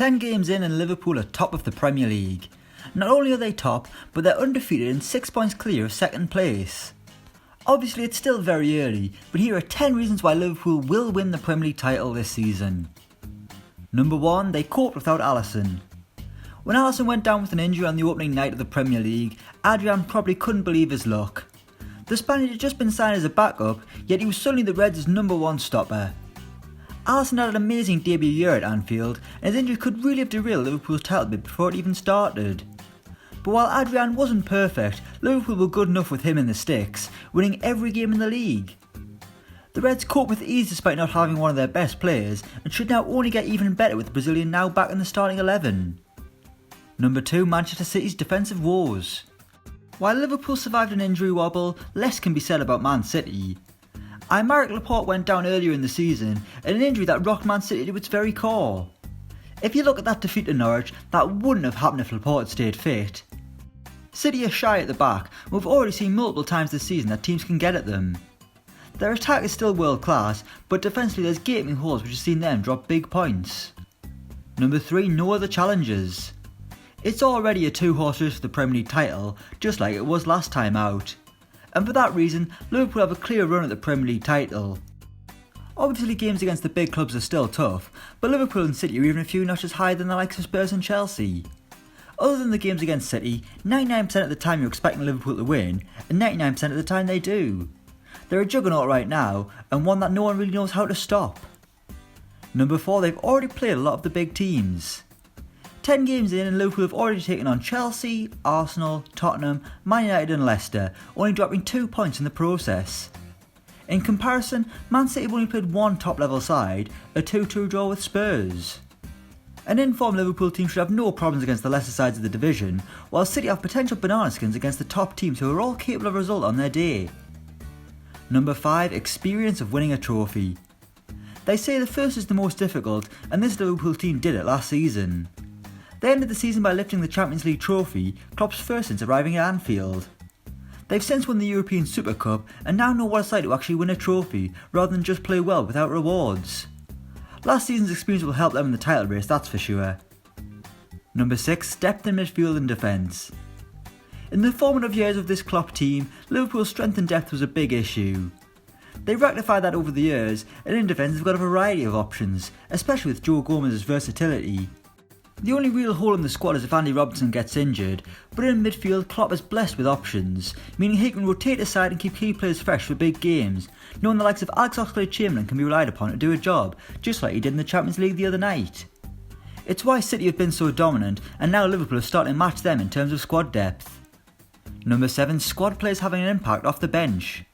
10 games in and Liverpool are top of the Premier League. Not only are they top, but they're undefeated and 6 points clear of second place. Obviously it's still very early, but here are 10 reasons why Liverpool will win the Premier League title this season. Number 1, they coped without Alisson. When Alisson went down with an injury on the opening night of the Premier League, Adrian probably couldn't believe his luck. The Spaniard had just been signed as a backup, yet he was suddenly the Reds' number 1 stopper. Alisson had an amazing debut year at Anfield, and his injury could really have derailed Liverpool's title bid before it even started. But while Adrian wasn't perfect, Liverpool were good enough with him in the sticks, winning every game in the league. The Reds coped with ease despite not having one of their best players, and should now only get even better with the Brazilian now back in the starting 11. Number 2, Manchester City's defensive woes. While Liverpool survived an injury wobble, less can be said about Man City. Aymeric Laporte went down earlier in the season, and an injury that rocked Man City to its very core. If you look at that defeat to Norwich, that wouldn't have happened if Laporte stayed fit. City are shy at the back, and we've already seen multiple times this season that teams can get at them. Their attack is still world class, but defensively there's gaping holes which have seen them drop big points. Number 3, no other challenges. It's already a 2-horse race for the Premier League title, just like it was last time out. And for that reason, Liverpool have a clear run at the Premier League title. Obviously games against the big clubs are still tough, but Liverpool and City are even a few notches higher than the likes of Spurs and Chelsea. Other than the games against City, 99% of the time you're expecting Liverpool to win, and 99% of the time they do. They're a juggernaut right now, and one that no one really knows how to stop. Number 4, they've already played a lot of the big teams. 10 games in and Liverpool have already taken on Chelsea, Arsenal, Tottenham, Man United and Leicester, only dropping 2 points in the process. In comparison, Man City have only played one top level side, a 2-2 draw with Spurs. An informed Liverpool team should have no problems against the lesser sides of the division, while City have potential banana skins against the top teams who are all capable of a result on their day. Number 5, experience of winning a trophy. They say the first is the most difficult, and this Liverpool team did it last season. They ended the season by lifting the Champions League trophy, Klopp's first since arriving at Anfield. They've since won the European Super Cup and now know what it's like to actually win a trophy, rather than just play well without rewards. Last season's experience will help them in the title race, that's for sure. Number 6, depth in midfield and defence. In the formative years of this Klopp team, Liverpool's strength and depth was a big issue. They've rectified that over the years, and in defence they've got a variety of options, especially with Joe Gomez's versatility. The only real hole in the squad is if Andy Robertson gets injured, but in midfield Klopp is blessed with options, meaning he can rotate aside and keep key players fresh for big games, knowing the likes of Alex Oxlade-Chamberlain can be relied upon to do a job, just like he did in the Champions League the other night. It's why City have been so dominant, and now Liverpool are starting to match them in terms of squad depth. Number 7, squad players having an impact off the bench.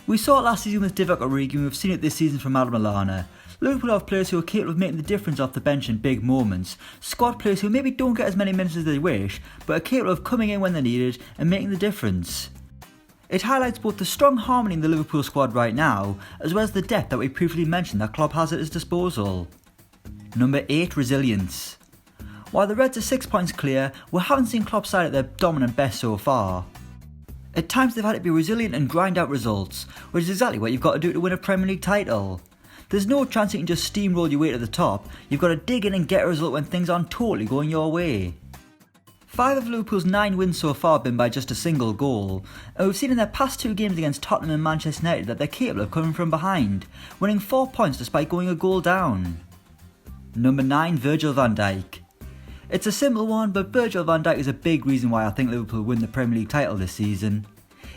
We saw it last season with Divock Origi and we've seen it this season from Adam Lallana. Liverpool have players who are capable of making the difference off the bench in big moments, squad players who maybe don't get as many minutes as they wish, but are capable of coming in when they're needed and making the difference. It highlights both the strong harmony in the Liverpool squad right now, as well as the depth that we previously mentioned that Klopp has at his disposal. Number 8, resilience. While the Reds are 6 points clear, we haven't seen Klopp's side at their dominant best so far. At times they've had to be resilient and grind out results, which is exactly what you've got to do to win a Premier League title. There's no chance you can just steamroll your way to the top, you've got to dig in and get a result when things aren't totally going your way. 5 of Liverpool's 9 wins so far have been by just a single goal, and we've seen in their past 2 games against Tottenham and Manchester United that they're capable of coming from behind, winning 4 points despite going a goal down. Number 9, Virgil van Dijk. It's a simple one, but Virgil van Dijk is a big reason why I think Liverpool will win the Premier League title this season.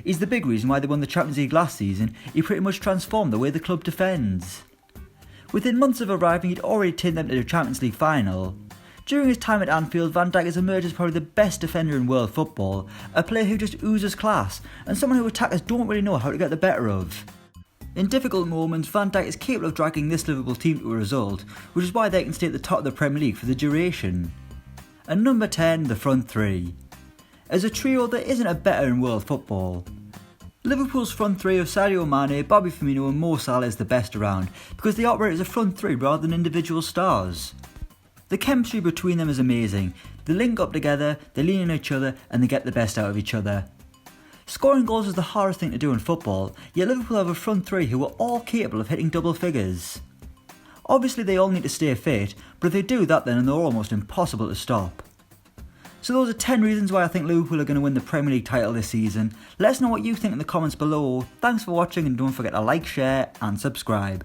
He's the big reason why they won the Champions League last season. He pretty much transformed the way the club defends. Within months of arriving, he'd already taken them to the Champions League final. During his time at Anfield, Van Dijk has emerged as probably the best defender in world football, a player who just oozes class, and someone who attackers don't really know how to get the better of. In difficult moments, Van Dijk is capable of dragging this Liverpool team to a result, which is why they can stay at the top of the Premier League for the duration. And number 10, the front 3. As a trio, there isn't a better in world football. Liverpool's front 3 of Sadio Mane, Bobby Firmino and Mo Salah is the best around, because they operate as a front 3 rather than individual stars. The chemistry between them is amazing. They link up together, they lean on each other and they get the best out of each other. Scoring goals is the hardest thing to do in football, yet Liverpool have a front 3 who are all capable of hitting double figures. Obviously they all need to stay fit, but if they do that then they're almost impossible to stop. So those are 10 reasons why I think Liverpool are going to win the Premier League title this season. Let us know what you think in the comments below. Thanks for watching and don't forget to like, share and subscribe.